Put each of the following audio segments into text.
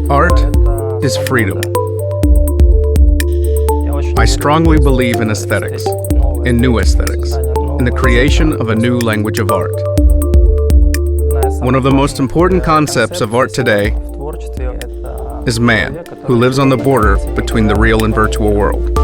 Art is freedom. I strongly believe in aesthetics, in new aesthetics, in the creation of a new language of art. One of the most important concepts of art today is man, who lives on the border between the real and virtual world.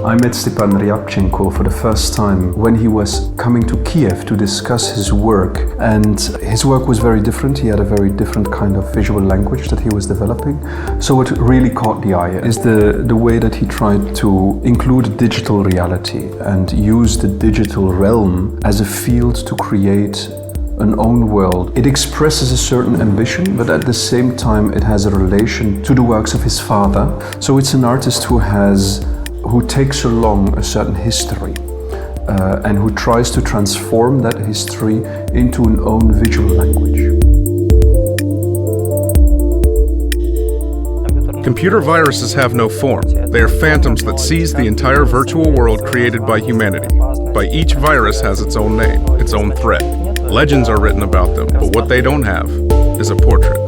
I met Stepan Ryabchenko for the first time when he was coming to Kiev to discuss his work, and his work was very different. He had a very different kind of visual language that he was developing. So what really caught the eye is the way that he tried to include digital reality and use the digital realm as a field to create an own world. It expresses a certain ambition, but at the same time it has a relation to the works of his father. So it's an artist who takes along a certain history and who tries to transform that history into an own visual language. Computer viruses have no form. They are phantoms that seize the entire virtual world created by humanity. By each virus has its own name, its own threat. Legends are written about them, but what they don't have is a portrait.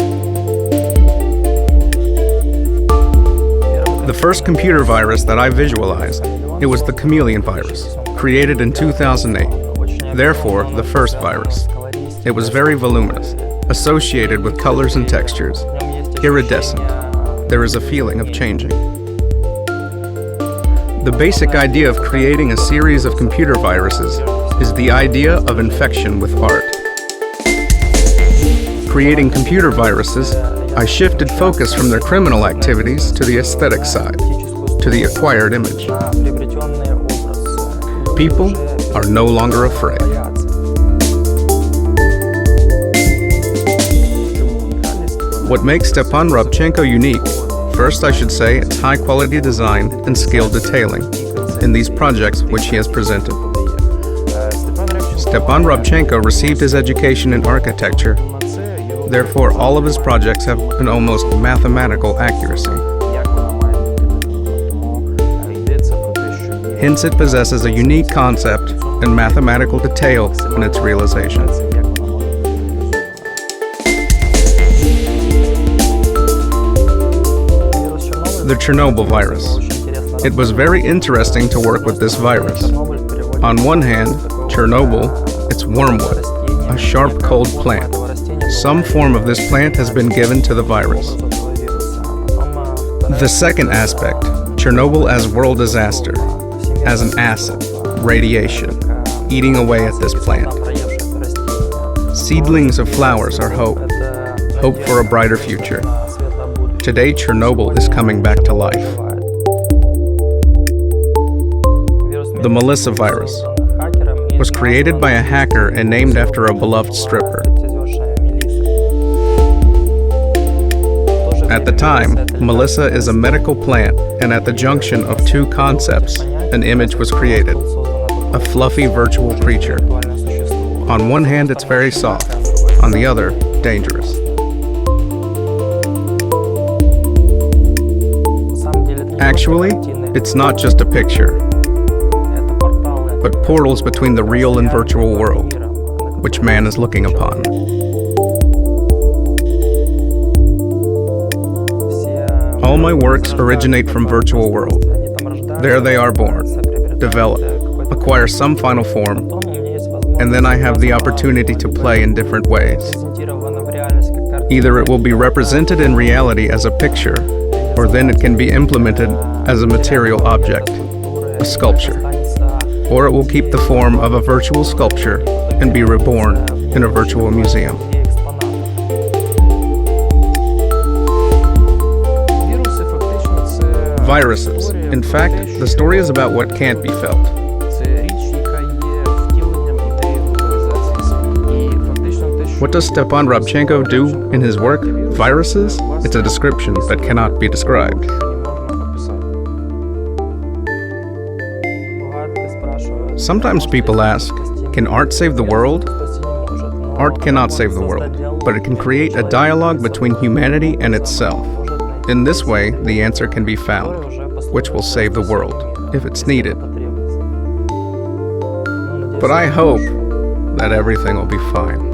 The first computer virus that I visualized, it was the chameleon virus, created in 2008. Therefore, the first virus. It was very voluminous, associated with colors and textures, iridescent. There is a feeling of changing. The basic idea of creating a series of computer viruses is the idea of infection with art. Creating computer viruses, I shifted focus from their criminal activities to the aesthetic side, to the acquired image. People are no longer afraid. What makes Stepan Ryabchenko unique, first I should say, it's high-quality design and skilled detailing in these projects which he has presented. Stepan Ryabchenko received his education in architecture. Therefore, all of his projects have an almost mathematical accuracy. Hence, it possesses a unique concept and mathematical detail in its realization. The Chernobyl virus. It was very interesting to work with this virus. On one hand, Chernobyl, it's wormwood, a sharp, cold plant. Some form of this plant has been given to the virus. The second aspect, Chernobyl as world disaster, as an acid, radiation, eating away at this plant. Seedlings of flowers are hope, hope for a brighter future. Today, Chernobyl is coming back to life. The Melissa virus was created by a hacker and named after a beloved stripper. At the time, Melissa is a medical plant, and at the junction of two concepts, an image was created, a fluffy virtual creature. On one hand, it's very soft, on the other, dangerous. Actually, it's not just a picture, but portals between the real and virtual world, which man is looking upon. All my works originate from virtual world. There they are born, develop, acquire some final form, and then I have the opportunity to play in different ways. Either it will be represented in reality as a picture, or then it can be implemented as a material object, a sculpture. Or it will keep the form of a virtual sculpture and be reborn in a virtual museum. Viruses. In fact, the story is about what can't be felt. What does Stepan Ryabchenko do in his work? Viruses? It's a description that cannot be described. Sometimes people ask, can art save the world? Art cannot save the world, but it can create a dialogue between humanity and itself. In this way, the answer can be found, which will save the world, if it's needed. But I hope that everything will be fine.